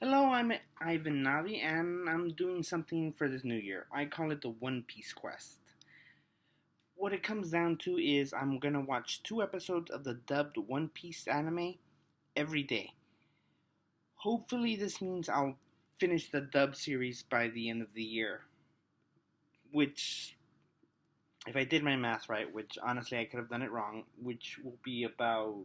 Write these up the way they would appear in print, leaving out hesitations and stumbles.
Hello, I'm Ivan Navi, and I'm doing something for this new year. I call it the One Piece Quest. What it comes down to is I'm gonna watch 2 episodes of the dubbed One Piece anime every day. Hopefully, this means I'll finish the dub series by the end of the year. Which, if I did my math right, which honestly I could have done it wrong, which will be about.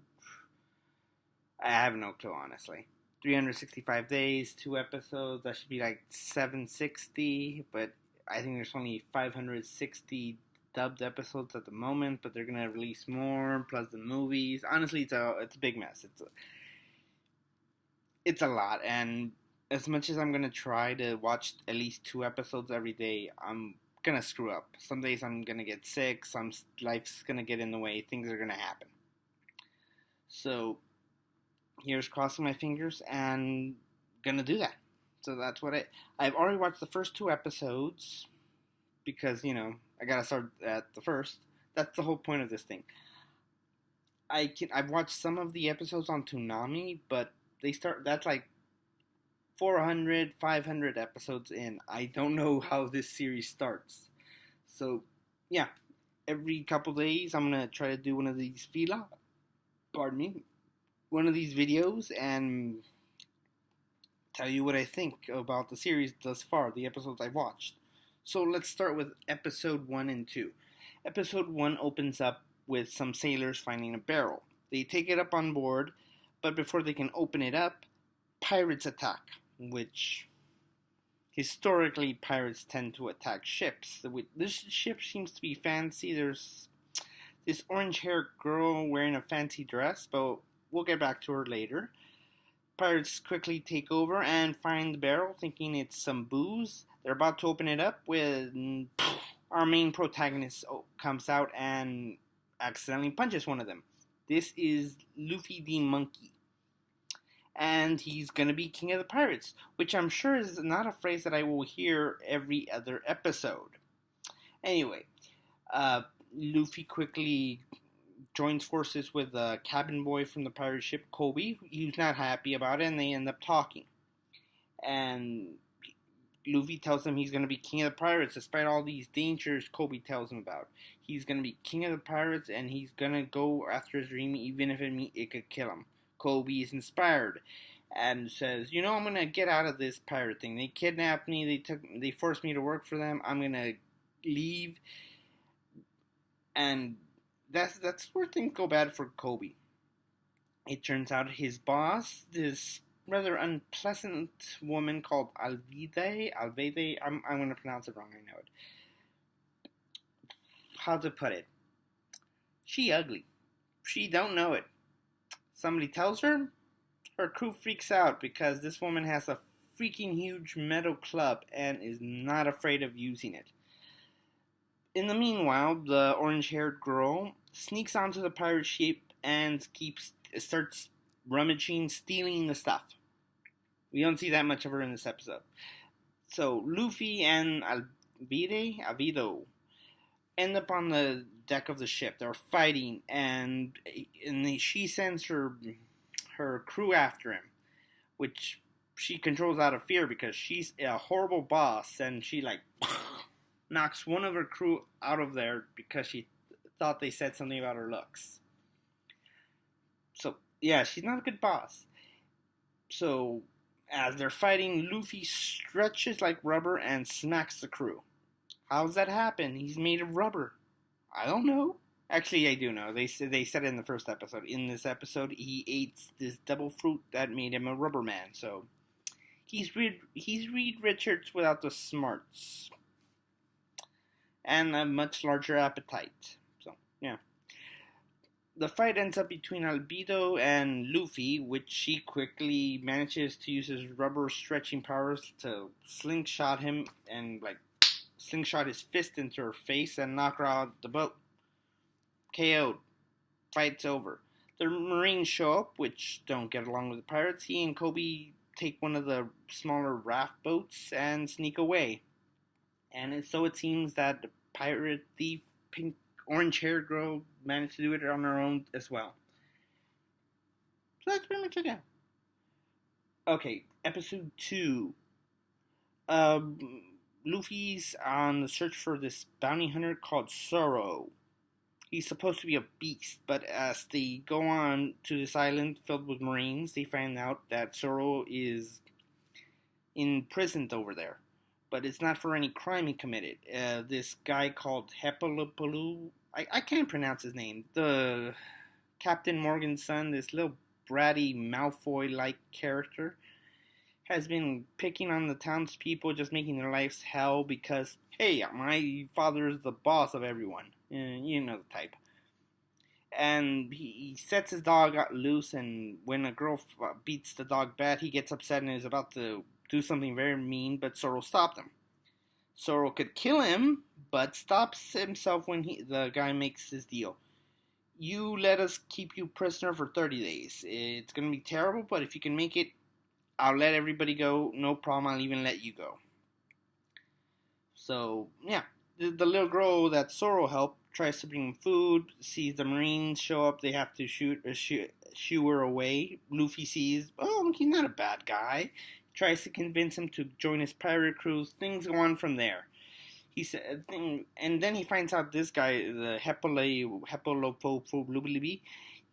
I have no clue, honestly. 365 days, 2 episodes. That should be like 760, but I think there's only 560 dubbed episodes at the moment. But they're gonna release more plus the movies. Honestly, it's a big mess. It's a lot, and as much as I'm gonna try to watch at least 2 episodes every day, I'm gonna screw up. Some days I'm gonna get sick. Some life's gonna get in the way. Things are gonna happen. So here's crossing my fingers and gonna do that. So that's what I've already watched the first 2 episodes because I gotta start at the first. That's the whole point of this thing. I've watched some of the episodes on Toonami, but that's like 400, 500 episodes in. I don't know how this series starts. So yeah, every couple days I'm gonna try to do one of these pardon me, one of these videos and tell you what I think about the series thus far, the episodes I've watched. So let's start with episode 1 and 2. Episode 1 opens up with some sailors finding a barrel. They take it up on board, but before they can open it up, pirates attack, which historically pirates tend to attack ships. This ship seems to be fancy. There's this orange-haired girl wearing a fancy dress, but we'll get back to her later. Pirates quickly take over and find the barrel, thinking it's some booze. They're about to open it up when our main protagonist comes out and accidentally punches one of them. This is Luffy the Monkey. And he's going to be King of the Pirates, which I'm sure is not a phrase that I will hear every other episode. Anyway, Luffy quickly joins forces with a cabin boy from the pirate ship, Kobe. He's not happy about it, and they end up talking. And Luffy tells him he's going to be king of the pirates, despite all these dangers Kobe tells him about. He's going to be king of the pirates, and he's going to go after his dream, even if it could kill him. Kobe is inspired and says, I'm going to get out of this pirate thing. They kidnapped me. They forced me to work for them. I'm going to leave. And that's where things go bad for Kobe. It turns out his boss, this rather unpleasant woman called Alvide, I'm going to pronounce it wrong, I know it. How to put it? She ugly. She don't know it. Somebody tells her, her crew freaks out because this woman has a freaking huge metal club and is not afraid of using it. In the meanwhile, the orange-haired girl sneaks onto the pirate ship and starts rummaging, stealing the stuff. We don't see that much of her in this episode. So Luffy and Alvido end up on the deck of the ship. They're fighting, and she sends her crew after him, which she controls out of fear because she's a horrible boss, and she knocks one of her crew out of there because she thought they said something about her looks. So, yeah, she's not a good boss. So, as they're fighting, Luffy stretches like rubber and smacks the crew. How does that happen? He's made of rubber. I don't know. Actually, I do know. They said it in the first episode. In this episode, he ate this double fruit that made him a rubber man. So, he's Reed Richards without the smarts. And a much larger appetite. So, yeah. The fight ends up between Albedo and Luffy, which she quickly manages to use his rubber stretching powers to slingshot him and slingshot his fist into her face and knock her out the boat. KO'd. Fight's over. The Marines show up, which don't get along with the pirates. He and Kobe take one of the smaller raft boats and sneak away. And so it seems that the pirate, the pink orange-haired girl, managed to do it on her own as well. So that's pretty much it, yeah. Okay, episode 2. Um, Luffy's on the search for this bounty hunter called Zoro. He's supposed to be a beast, but as they go on to this island filled with Marines, they find out that Zoro is imprisoned over there. But it's not for any crime he committed. This guy called Hepalopolu, I can't pronounce his name. The Captain Morgan's son, this little bratty Malfoy-like character, has been picking on the townspeople, just making their lives hell because, hey, my father is the boss of everyone. You know the type. And he sets his dog loose, and when a girl beats the dog bad, he gets upset and is about to do something very mean, but Zoro stopped him. Zoro could kill him, but stops himself when the guy makes his deal. You let us keep you prisoner for 30 days. It's going to be terrible, but if you can make it, I'll let everybody go. No problem, I'll even let you go. So, yeah. The little girl that Zoro helped tries to bring him food, sees the Marines show up, they have to shoo her away. Luffy sees, oh, he's not a bad guy. Tries to convince him to join his pirate crew. Things go on from there. He said, and then he finds out this guy, the Hepalopopolubilibi,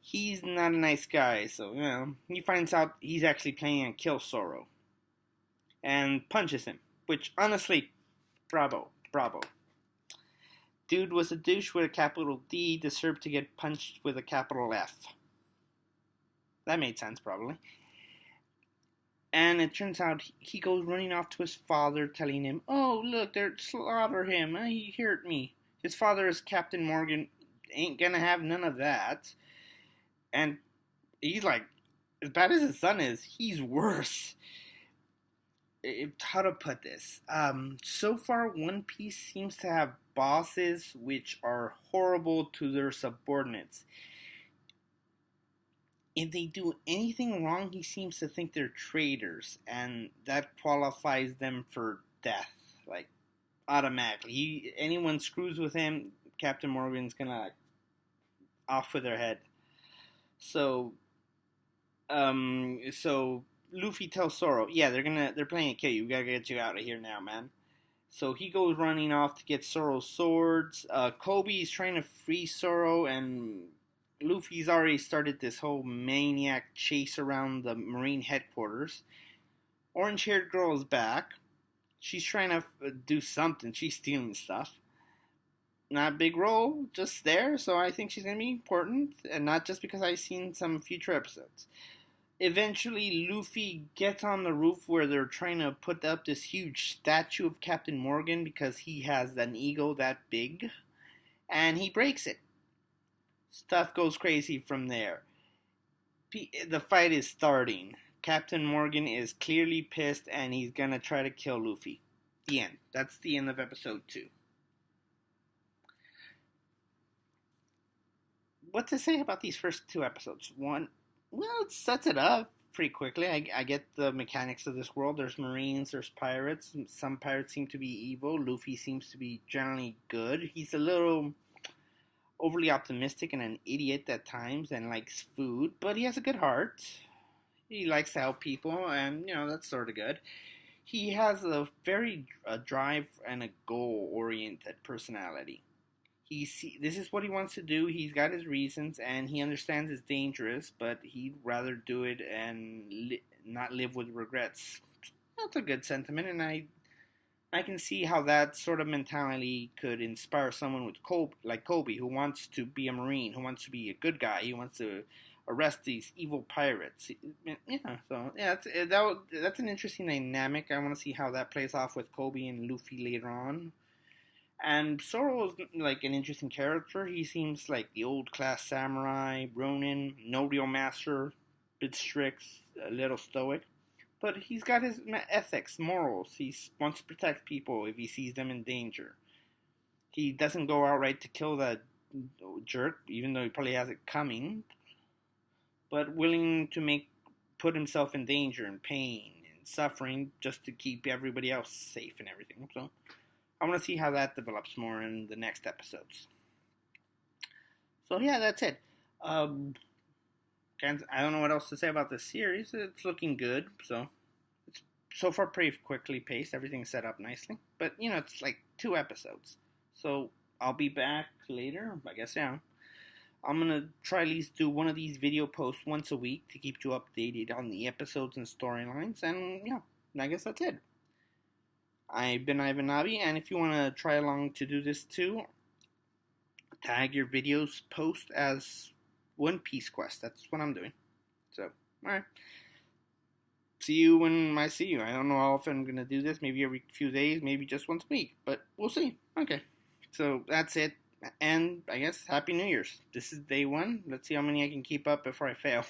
he's not a nice guy. So, you know, he finds out he's actually planning to kill Zoro. And punches him. Which, honestly, bravo. Dude was a douche with a capital D, deserved to get punched with a capital F. That made sense, probably. And it turns out he goes running off to his father, telling him, oh, look, they're slaughter him. He hurt me. His father is Captain Morgan. Ain't gonna have none of that. And he's like, as bad as his son is, he's worse. How to put this? So far, One Piece seems to have bosses which are horrible to their subordinates. If they do anything wrong, he seems to think they're traitors, and that qualifies them for death, like automatically. Anyone screws with him, Captain Morgan's gonna off with their head. So Luffy tells Zoro, yeah, they're planning to kill you. We gotta get you out of here now, man. So he goes running off to get Zoro's swords. Kobe is trying to free Zoro, and Luffy's already started this whole maniac chase around the Marine headquarters. Orange-haired girl is back. She's trying to do something. She's stealing stuff. Not a big role, just there, so I think she's going to be important, and not just because I've seen some future episodes. Eventually, Luffy gets on the roof where they're trying to put up this huge statue of Captain Morgan because he has an ego that big, and he breaks it. Stuff goes crazy from there. The fight is starting. Captain Morgan is clearly pissed, and he's gonna try to kill Luffy. The end. That's the end of episode 2. What to say about these first 2 episodes? One, well, it sets it up pretty quickly. I get the mechanics of this world. There's Marines, there's pirates. Some pirates seem to be evil. Luffy seems to be generally good. He's a little overly optimistic and an idiot at times and likes food, but he has a good heart. He likes to help people, and, you know, that's sort of good. He has a very drive and a goal-oriented personality. This is what he wants to do. He's got his reasons, and he understands it's dangerous, but he'd rather do it and not live with regrets. That's a good sentiment, and I can see how that sort of mentality could inspire someone with like Kobe, who wants to be a Marine, who wants to be a good guy, he wants to arrest these evil pirates. Yeah, so yeah, that's an interesting dynamic. I want to see how that plays off with Kobe and Luffy later on. And Zoro is like an interesting character. He seems like the old class samurai, Ronin, no real master, bit strict, a little stoic. But he's got his ethics, morals. He wants to protect people if he sees them in danger. He doesn't go outright to kill that jerk, even though he probably has it coming. But willing to put himself in danger and pain and suffering just to keep everybody else safe and everything. So I want to see how that develops more in the next episodes. So yeah, that's it. I don't know what else to say about this series. It's looking good, so it's so far pretty quickly paced. Everything's set up nicely, but it's like 2 episodes. So I'll be back later. I guess yeah. I'm gonna try at least do one of these video posts once a week to keep you updated on the episodes and storylines. And yeah, I guess that's it. I've been Ivan Navi, and if you want to try along to do this too, tag your videos post as One Piece Quest. That's what I'm doing. So, alright. See you when I see you. I don't know how often I'm going to do this. Maybe every few days, maybe just once a week. But we'll see. Okay. So, that's it. And I guess Happy New Year's. This is day 1. Let's see how many I can keep up before I fail.